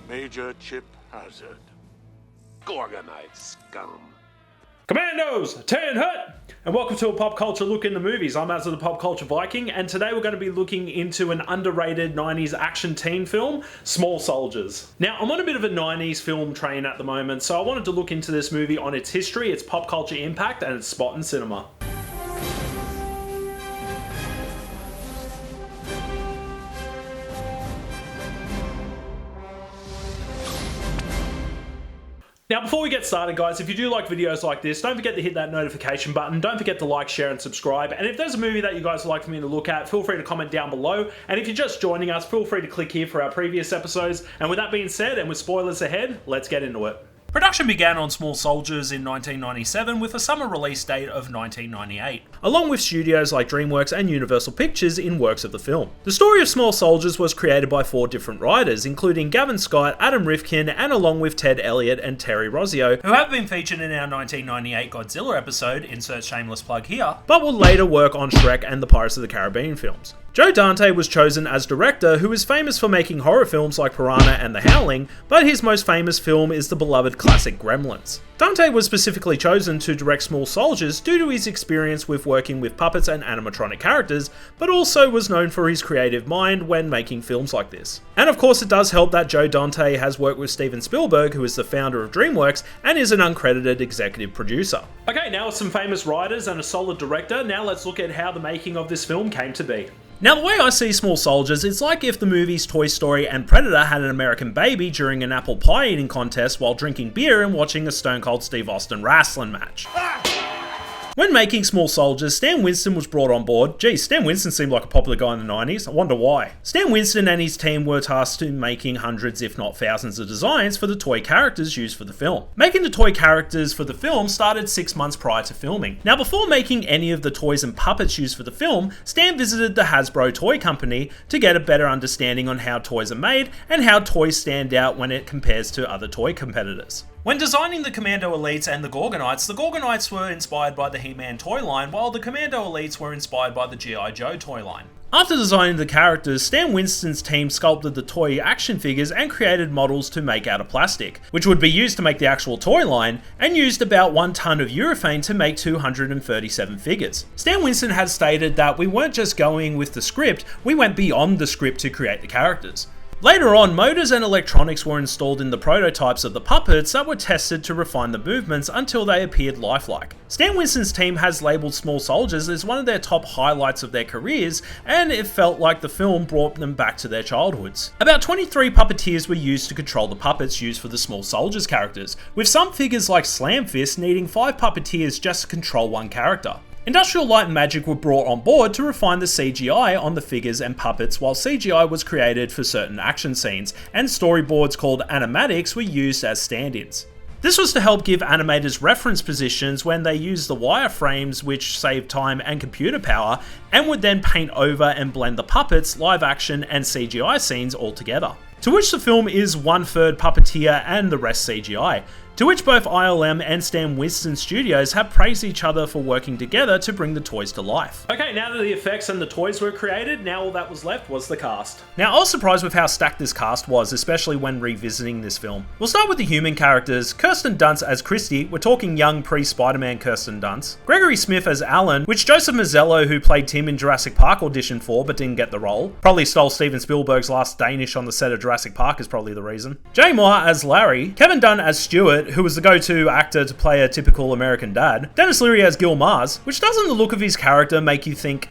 Major Chip Hazard. Gorgonites scum. Commandos, turn hut! And welcome to a pop culture look into movies. I'm Azza the Pop Culture Viking, and today we're going to be looking into an underrated 90s action teen film, Small Soldiers. Now, I'm on a bit of a 90s film train at the moment, so I wanted to look into this movie on its history, its pop culture impact, and its spot in cinema. Now, before we get started, guys, if you do like videos like this, don't forget to hit that notification button. Don't forget to like, share, and subscribe. And if there's a movie that you guys would like for me to look at, feel free to comment down below. And if you're just joining us, feel free to click here for our previous episodes. And with that being said, and with spoilers ahead, let's get into it. Production began on Small Soldiers in 1997 with a summer release date of 1998, along with studios like DreamWorks and Universal Pictures in works of the film. The story of Small Soldiers was created by 4 different writers, including Gavin Scott, Adam Rifkin, and along with Ted Elliott and Terry Rossio, who have been featured in our 1998 Godzilla episode, insert shameless plug here, but will later work on Shrek and the Pirates of the Caribbean films. Joe Dante was chosen as director, who is famous for making horror films like Piranha and The Howling, but his most famous film is the beloved classic Gremlins. Dante was specifically chosen to direct Small Soldiers due to his experience with working with puppets and animatronic characters, but also was known for his creative mind when making films like this. And of course it does help that Joe Dante has worked with Steven Spielberg, who is the founder of DreamWorks and is an uncredited executive producer. Okay, now with some famous writers and a solid director, now let's look at how the making of this film came to be. Now, the way I see Small Soldiers, it's like if the movies Toy Story and Predator had an American baby during an apple pie eating contest while drinking beer and watching a Stone Cold Steve Austin wrestling match. When making Small Soldiers, Stan Winston was brought on board. Geez, Stan Winston seemed like a popular guy in the 90s, I wonder why. Stan Winston and his team were tasked in making hundreds if not thousands of designs for the toy characters used for the film. Making the toy characters for the film started 6 months prior to filming. Now, before making any of the toys and puppets used for the film, Stan visited the Hasbro toy company to get a better understanding on how toys are made and how toys stand out when it compares to other toy competitors. When designing the Commando Elites and the Gorgonites were inspired by the He-Man toy line, while the Commando Elites were inspired by the G.I. Joe toy line. After designing the characters, Stan Winston's team sculpted the toy action figures and created models to make out of plastic, which would be used to make the actual toy line, and used about 1 ton of urethane to make 237 figures. Stan Winston has stated that we weren't just going with the script, we went beyond the script to create the characters. Later on, motors and electronics were installed in the prototypes of the puppets that were tested to refine the movements until they appeared lifelike. Stan Winston's team has labelled Small Soldiers as one of their top highlights of their careers, and it felt like the film brought them back to their childhoods. About 23 puppeteers were used to control the puppets used for the Small Soldiers characters, with some figures like Slam Fist needing 5 puppeteers just to control one character. Industrial Light and Magic were brought on board to refine the CGI on the figures and puppets, while CGI was created for certain action scenes, and storyboards called animatics were used as stand-ins. This was to help give animators reference positions when they used the wireframes, which saved time and computer power, and would then paint over and blend the puppets, live action, and CGI scenes all together. To which the film is 1/3 puppeteer and the rest CGI. To which both ILM and Stan Winston Studios have praised each other for working together to bring the toys to life. Okay, now that the effects and the toys were created, now all that was left was the cast. Now, I was surprised with how stacked this cast was, especially when revisiting this film. We'll start with the human characters. Kirsten Dunst as Christy, we're talking young pre-Spider-Man Kirsten Dunst. Gregory Smith as Alan, which Joseph Mazzello, who played Tim in Jurassic Park, auditioned for but didn't get the role. Probably stole Steven Spielberg's last Danish on the set of Jurassic Park is probably the reason. Jay Moore as Larry. Kevin Dunn as Stuart, who was the go-to actor to play a typical American dad. Dennis Leary as Gil Mars, which doesn't the look of his character make you think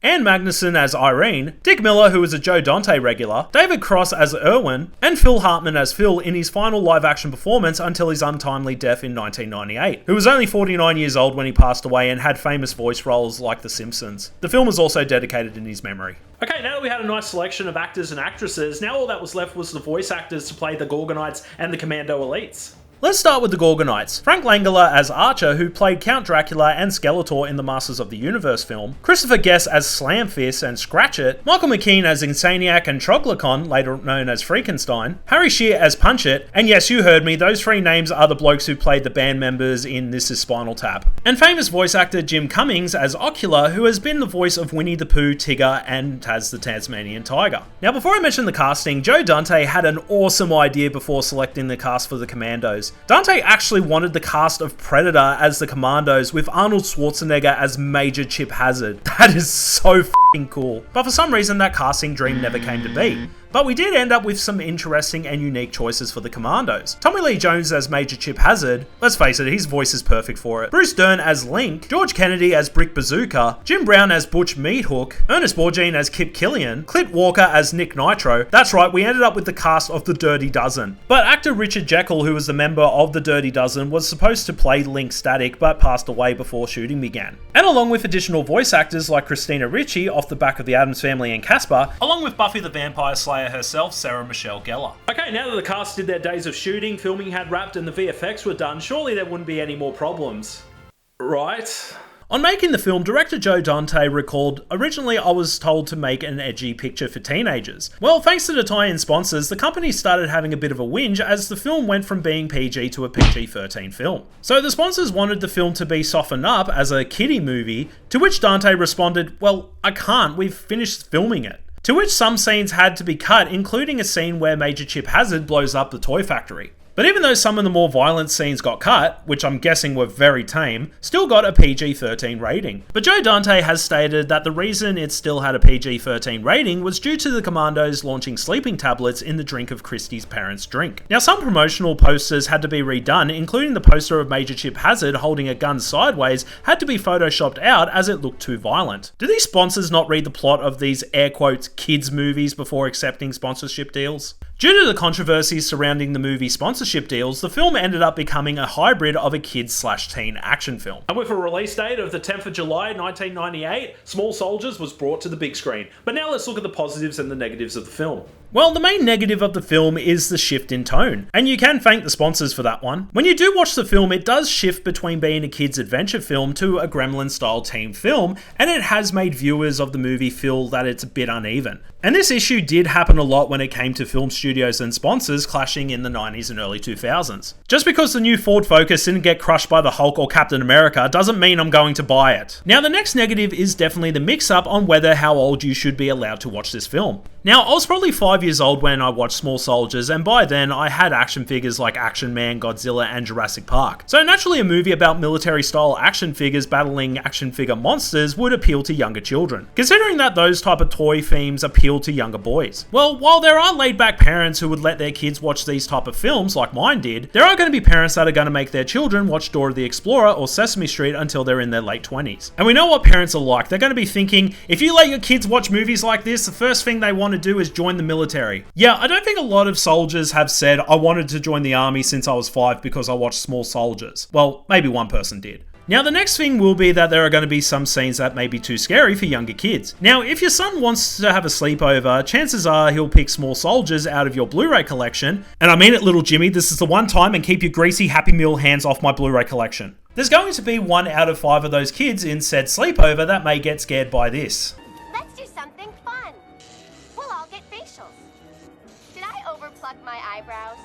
Anne Magnuson as Irene, Dick Miller, who is a Joe Dante regular, David Cross as Irwin, and Phil Hartman as Phil in his final live-action performance until his untimely death in 1998, who was only 49 years old when he passed away and had famous voice roles like The Simpsons. The film is also dedicated in his memory. Okay, now that we had a nice selection of actors and actresses, now all that was left was the voice actors to play the Gorgonites and the Commando Elites. Let's start with the Gorgonites. Frank Langella as Archer, who played Count Dracula and Skeletor in the Masters of the Universe film, Christopher Guest as Slamfist and Scratchit, Michael McKean as Insaniac and Troglodyte, later known as Freakenstein, Harry Shearer as Punchit, and yes, you heard me, those three names are the blokes who played the band members in This Is Spinal Tap. And famous voice actor Jim Cummings as Ocular, who has been the voice of Winnie the Pooh, Tigger, and Taz the Tasmanian Tiger. Now, before I mention the casting, Joe Dante had an awesome idea before selecting the cast for the Commandos. Dante actually wanted the cast of Predator as the Commandos with Arnold Schwarzenegger as Major Chip Hazard. That is so f***ing cool. But for some reason that casting dream never came to be. But we did end up with some interesting and unique choices for the Commandos. Tommy Lee Jones as Major Chip Hazard, let's face it, his voice is perfect for it. Bruce Dern as Link, George Kennedy as Brick Bazooka, Jim Brown as Butch Meathook, Ernest Borgnine as Kip Killian, Clint Walker as Nick Nitro. That's right, we ended up with the cast of the Dirty Dozen. But actor Richard Jekyll, who was a member of the Dirty Dozen, was supposed to play Link Static but passed away before shooting began. And along with additional voice actors like Christina Ricci off the back of the Addams Family and Casper, along with Buffy the Vampire Slayer herself, Sarah Michelle Gellar. Okay, now that the cast did their days of shooting, filming had wrapped and the VFX were done, surely there wouldn't be any more problems. Right? On making the film, director Joe Dante recalled, "Originally I was told to make an edgy picture for teenagers. Well, thanks to the tie-in sponsors, the company started having a bit of a whinge as the film went from being PG to a PG-13 film. So the sponsors wanted the film to be softened up as a kiddie movie, to which Dante responded, well, I can't, we've finished filming it. To which some scenes had to be cut, including a scene where Major Chip Hazard blows up the toy factory. But even though some of the more violent scenes got cut, which I'm guessing were very tame, still got a PG-13 rating. But Joe Dante has stated that the reason it still had a PG-13 rating was due to the Commandos launching sleeping tablets in the drink of Christie's parents' drink. Now, some promotional posters had to be redone, including the poster of Major Chip Hazard holding a gun sideways had to be photoshopped out as it looked too violent. Do these sponsors not read the plot of these air quotes kids movies before accepting sponsorship deals? Due to the controversies surrounding the movie sponsorship deals, the film ended up becoming a hybrid of a kids/teen action film. And with a release date of the 10th of July 1998, Small Soldiers was brought to the big screen. But now let's look at the positives and the negatives of the film. Well, the main negative of the film is the shift in tone, and you can thank the sponsors for that one. When you do watch the film, it does shift between being a kids' adventure film to a Gremlin-style teen film, and it has made viewers of the movie feel that it's a bit uneven. And this issue did happen a lot when it came to film studios and sponsors clashing in the 90s and early 2000s. Just because the new Ford Focus didn't get crushed by the Hulk or Captain America doesn't mean I'm going to buy it. Now, the next negative is definitely the mix-up on whether how old you should be allowed to watch this film. Now, I was probably 5 years old when I watched Small Soldiers, and by then I had action figures like Action Man, Godzilla, and Jurassic Park. So naturally a movie about military-style action figures battling action figure monsters would appeal to younger children, considering that those type of toy themes appeal to younger boys. Well, while there are laid-back parents who would let their kids watch these type of films like mine did, there are going to be parents that are going to make their children watch Dora the Explorer or Sesame Street until they're in their late 20s. And we know what parents are like. They're going to be thinking, if you let your kids watch movies like this, the first thing they want to do is join the military. Yeah, I don't think a lot of soldiers have said, I wanted to join the army since I was 5 because I watched Small Soldiers. Well, maybe one person did. Now, the next thing will be that there are going to be some scenes that may be too scary for younger kids. Now, if your son wants to have a sleepover, chances are he'll pick Small Soldiers out of your Blu-ray collection. And I mean it, little Jimmy, this is the one time, and keep your greasy Happy Meal hands off my Blu-ray collection. There's going to be 1 out of 5 of those kids in said sleepover that may get scared by this. Let's do something fun. We'll all get facials. Did I overpluck my eyebrows?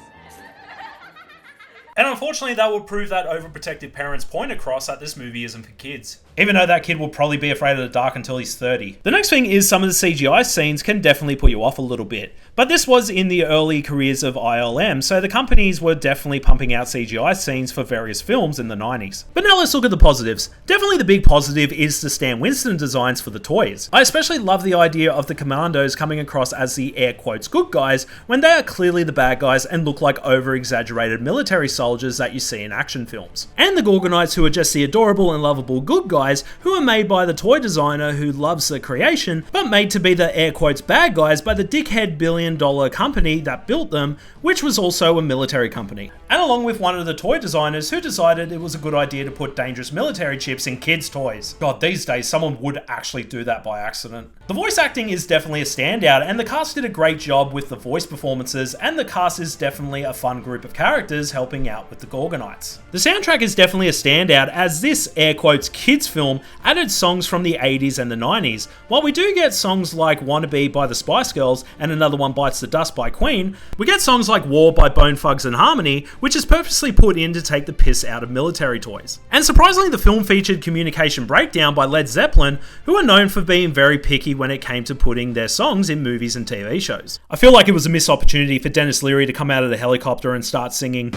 And unfortunately, that would prove that overprotective parent's point across that this movie isn't for kids. Even though that kid will probably be afraid of the dark until he's 30. The next thing is some of the CGI scenes can definitely put you off a little bit. But this was in the early careers of ILM, so the companies were definitely pumping out CGI scenes for various films in the 90s. But now let's look at the positives. Definitely the big positive is the Stan Winston designs for the toys. I especially love the idea of the Commandos coming across as the air quotes good guys when they are clearly the bad guys and look like over-exaggerated military soldiers that you see in action films. And the Gorgonites, who are just the adorable and lovable good guys who are made by the toy designer who loves the creation, but made to be the air quotes bad guys by the dickhead billion-dollar company that built them, which was also a military company. And along with one of the toy designers who decided it was a good idea to put dangerous military chips in kids' toys. God, these days someone would actually do that by accident. The voice acting is definitely a standout, and the cast did a great job with the voice performances, and the cast is definitely a fun group of characters helping out out with the Gorgonites. The soundtrack is definitely a standout, as this air quotes kids film added songs from the 80s and the 90s. While we do get songs like Wannabe by the Spice Girls and Another One Bites the Dust by Queen, we get songs like War by Bone Thugs and Harmony, which is purposely put in to take the piss out of military toys. And surprisingly, the film featured Communication Breakdown by Led Zeppelin, who are known for being very picky when it came to putting their songs in movies and TV shows. I feel like it was a missed opportunity for Dennis Leary to come out of the helicopter and start singing.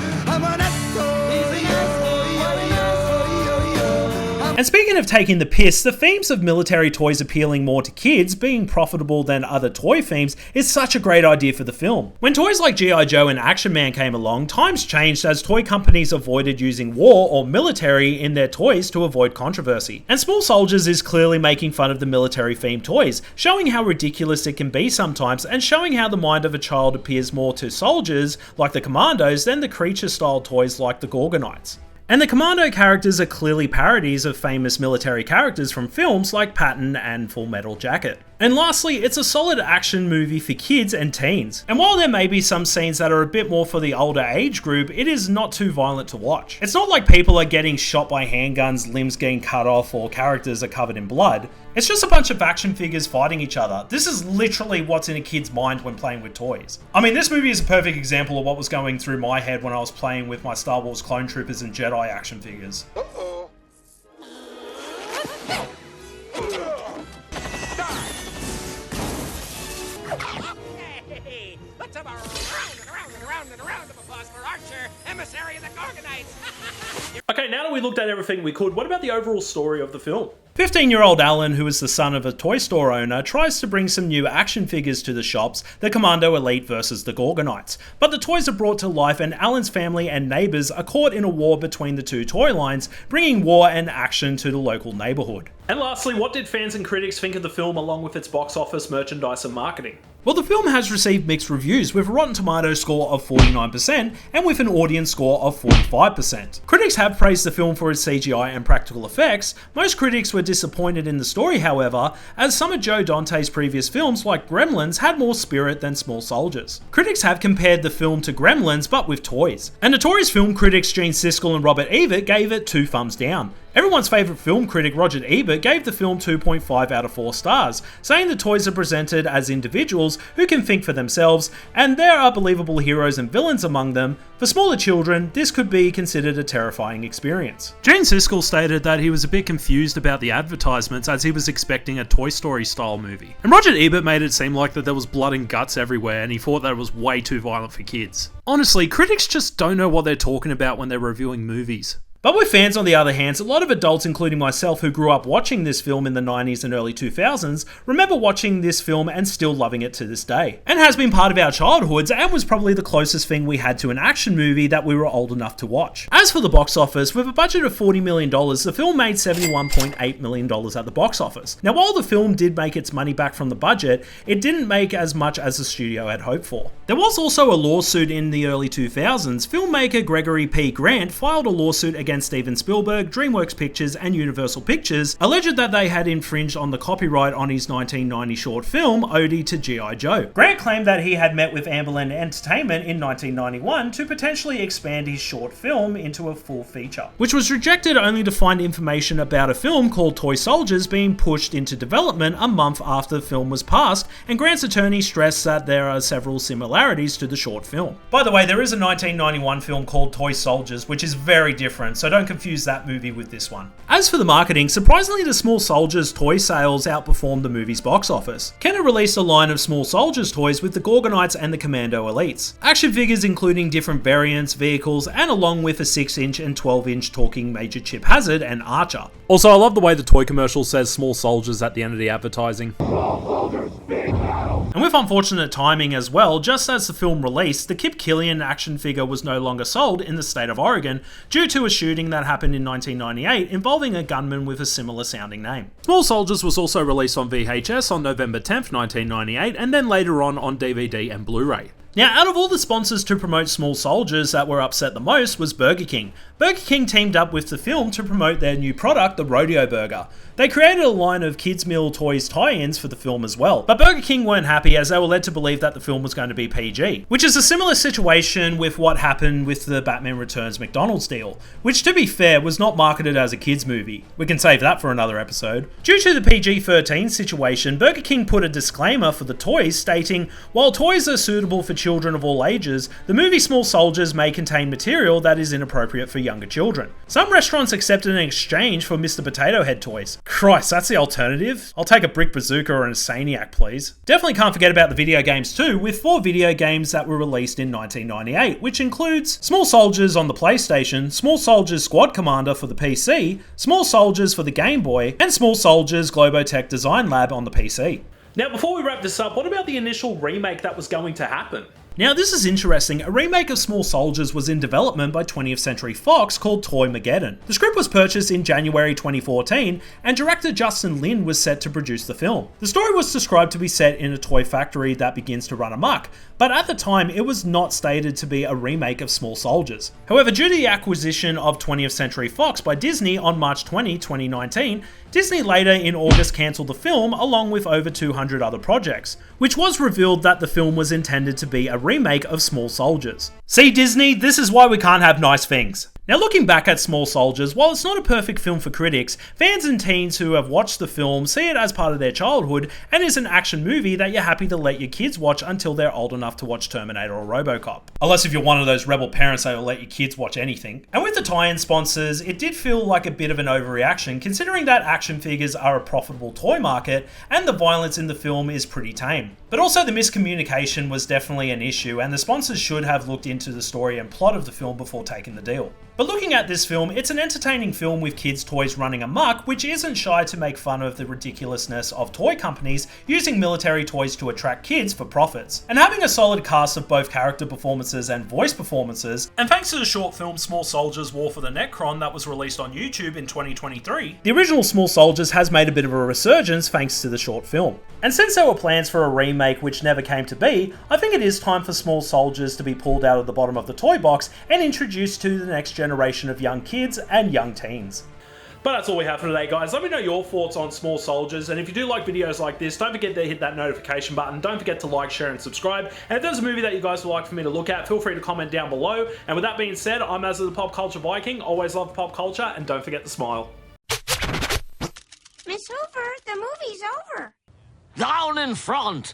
And speaking of taking the piss, the themes of military toys appealing more to kids being profitable than other toy themes is such a great idea for the film. When toys like G.I. Joe and Action Man came along, times changed as toy companies avoided using war or military in their toys to avoid controversy. And Small Soldiers is clearly making fun of the military themed toys, showing how ridiculous it can be sometimes and showing how the mind of a child appears more to soldiers like the Commandos than the creature style toys like the Gorgonites. And the Commando characters are clearly parodies of famous military characters from films like Patton and Full Metal Jacket. And lastly, it's a solid action movie for kids and teens. And while there may be some scenes that are a bit more for the older age group, it is not too violent to watch. It's not like people are getting shot by handguns, limbs getting cut off, or characters are covered in blood. It's just a bunch of action figures fighting each other. This is literally what's in a kid's mind when playing with toys. I mean, this movie is a perfect example of what was going through my head when I was playing with my Star Wars Clone Troopers and Jedi action figures. Let's have a round and round of applause for Archer, emissary of the Gorgonites. Okay, now that we looked at everything we could, what about the overall story of the film? 15-year-old Alan, who is the son of a toy store owner, tries to bring some new action figures to the shops, the Commando Elite versus the Gorgonites. But the toys are brought to life and Alan's family and neighbours are caught in a war between the two toy lines, bringing war and action to the local neighbourhood. And lastly, what did fans and critics think of the film along with its box office, merchandise and marketing? Well, the film has received mixed reviews with a Rotten Tomatoes score of 49% and with an audience score of 45%. Critics have praised the film for its CGI and practical effects. Most critics were disappointed in the story, however, as some of Joe Dante's previous films like Gremlins had more spirit than Small Soldiers. Critics have compared the film to Gremlins but with toys. And notorious film critics Gene Siskel and Robert Ebert gave it 2 thumbs down. Everyone's favourite film critic Roger Ebert gave the film 2.5 out of 4 stars, saying the toys are presented as individuals who can think for themselves, and there are believable heroes and villains among them. For smaller children, this could be considered a terrifying experience. Gene Siskel stated that he was a bit confused about the advertisements as he was expecting a Toy Story style movie. And Roger Ebert made it seem like that there was blood and guts everywhere and he thought that it was way too violent for kids. Honestly, critics just don't know what they're talking about when they're reviewing movies. But with fans, on the other hand, a lot of adults, including myself, who grew up watching this film in the 90s and early 2000s, remember watching this film and still loving it to this day. And has been part of our childhoods and was probably the closest thing we had to an action movie that we were old enough to watch. As for the box office, with a budget of $40 million, the film made $71.8 million at the box office. Now, while the film did make its money back from the budget, it didn't make as much as the studio had hoped for. There was also a lawsuit in the early 2000s. Filmmaker Gregory P. Grant filed a lawsuit against Steven Spielberg, DreamWorks Pictures and Universal Pictures, alleged that they had infringed on the copyright on his 1990 short film, Ode to G.I. Joe. Grant claimed that he had met with Amberland Entertainment in 1991 to potentially expand his short film into a full feature, which was rejected only to find information about a film called Toy Soldiers being pushed into development a month after the film was passed, and Grant's attorney stressed that there are several similarities to the short film. By the way, there is a 1991 film called Toy Soldiers, which is very different, so don't confuse that movie with this one. As for the marketing, surprisingly the Small Soldiers toy sales outperformed the movie's box office. Kenner released a line of Small Soldiers toys with the Gorgonites and the Commando Elites. Action figures including different variants, vehicles, and along with a 6-inch and 12-inch talking Major Chip Hazard and Archer. Also, I love the way the toy commercial says Small Soldiers at the end of the advertising. And with unfortunate timing as well, just as the film released, the Kip Killian action figure was no longer sold in the state of Oregon due to a shooting that happened in 1998 involving a gunman with a similar sounding name. Small Soldiers was also released on VHS on November 10th, 1998, and then later on DVD and Blu-ray. Now, out of all the sponsors to promote Small Soldiers that were upset the most was Burger King. Burger King teamed up with the film to promote their new product, the Rodeo Burger. They created a line of kids meal toys tie-ins for the film as well, but Burger King weren't happy as they were led to believe that the film was going to be PG, which is a similar situation with what happened with the Batman Returns McDonald's deal, which to be fair was not marketed as a kids movie. We can save that for another episode. Due to the PG-13 situation, Burger King put a disclaimer for the toys stating, while toys are suitable for children of all ages, the movie Small Soldiers may contain material that is inappropriate for younger children. Some restaurants accepted an exchange for Mr. Potato Head toys. Christ, that's the alternative? I'll take a brick bazooka or an Insaniac, please. Definitely can't forget about the video games too, with 4 video games that were released in 1998, which includes Small Soldiers on the PlayStation, Small Soldiers Squad Commander for the PC, Small Soldiers for the Game Boy, and Small Soldiers Globotech Design Lab on the PC. Now, before we wrap this up, what about the initial remake that was going to happen? Now, this is interesting. A remake of Small Soldiers was in development by 20th Century Fox called Toymageddon. The script was purchased in January 2014, and director Justin Lin was set to produce the film. The story was described to be set in a toy factory that begins to run amok, but at the time it was not stated to be a remake of Small Soldiers. However, due to the acquisition of 20th Century Fox by Disney on March 20, 2019, Disney later in August cancelled the film along with over 200 other projects, which was revealed that the film was intended to be a remake of Small Soldiers. See, Disney, this is why we can't have nice things. Now, looking back at Small Soldiers, while it's not a perfect film for critics, fans and teens who have watched the film see it as part of their childhood and is an action movie that you're happy to let your kids watch until they're old enough to watch Terminator or RoboCop. Unless if you're one of those rebel parents that will let your kids watch anything. And with the tie-in sponsors, it did feel like a bit of an overreaction considering that action figures are a profitable toy market and the violence in the film is pretty tame. But also the miscommunication was definitely an issue and the sponsors should have looked into the story and plot of the film before taking the deal. But looking at this film, it's an entertaining film with kids' toys running amok, which isn't shy to make fun of the ridiculousness of toy companies using military toys to attract kids for profits. And having a solid cast of both character performances and voice performances, and thanks to the short film Small Soldiers War for the Necron that was released on YouTube in 2023, the original Small Soldiers has made a bit of a resurgence thanks to the short film. And since there were plans for a remake which never came to be, I think it is time for Small Soldiers to be pulled out of the bottom of the toy box and introduced to the next generation of young kids and young teens. But that's all we have for today, guys. Let me know your thoughts on Small Soldiers, and if you do like videos like this, don't forget to hit that notification button. Don't forget to like, share, and subscribe. And if there's a movie that you guys would like for me to look at, feel free to comment down below. And with that being said, I'm Azza the Pop Culture Viking. Always love pop culture, and don't forget to smile. Miss Hoover, the movie's over. Down in front!